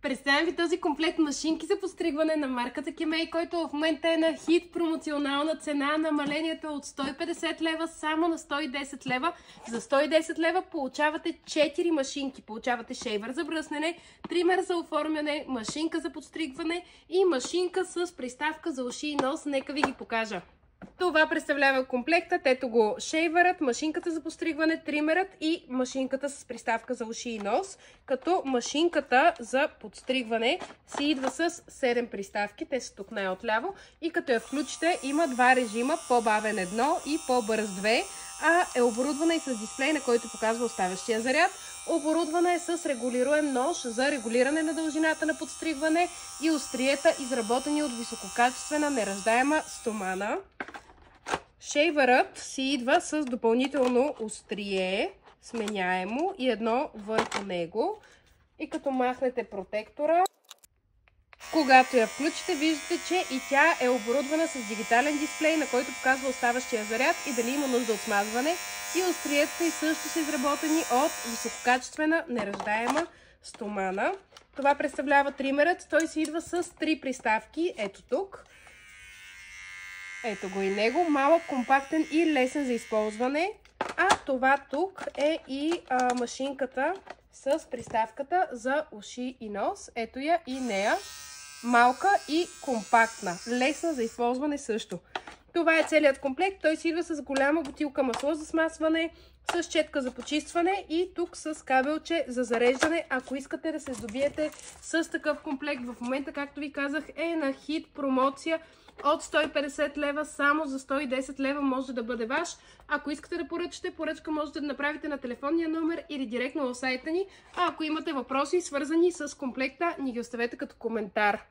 Представям ви този комплект машинки за подстригване на марката Кемей, който в момента е на хит промоционална цена. Намалението е от 150 лева само на 110 лева. За 110 лева получавате 4 машинки. Получавате шейвър за бръснене, тример за оформяне, машинка за подстригване и машинка с приставка за уши и нос. Нека ви ги покажа. Това представлява комплектът. Ето го шейвърът, машинката за постригване, тримерът и машинката с приставка за уши и нос. Като машинката за подстригване си идва с 7 приставки. Те са тук най-отляво. И като я включите, има два режима. По-бавен 1 и по-бърз 2. А е оборудвана и с дисплей, на който показва оставащия заряд. Оборудвана е с регулируем нож за регулиране на дължината на подстригване и остриета, изработени от висококачествена неръждаема стомана. Шейвърът си идва с допълнително острие, сменяемо и едно върху него. И като махнете протектора, когато я включите, виждате, че и тя е оборудвана с дигитален дисплей, на който показва оставащия заряд и дали има нужда от смазване. И остриетата и също са изработени от висококачествена неръждаема стомана. Това представлява тримерът. Той си идва с 3 приставки. Ето тук. Ето го и него. Малък, компактен и лесен за използване. А това тук е и машинката с приставката за уши и нос. Ето я и нея. Малка и компактна. Лесна за използване също. Това е целият комплект. Той си идва с голяма бутилка масло за смасване, с четка за почистване и тук с кабелче за зареждане. Ако искате да се здобиете с такъв комплект, в момента, както ви казах, е на хит промоция от 150 лева, само за 110 лева може да бъде ваш. Ако искате да поръчате, поръчка можете да направите на телефонния номер или директно в сайта ни. А ако имате въпроси, свързани с комплекта, ни ги оставете като коментар.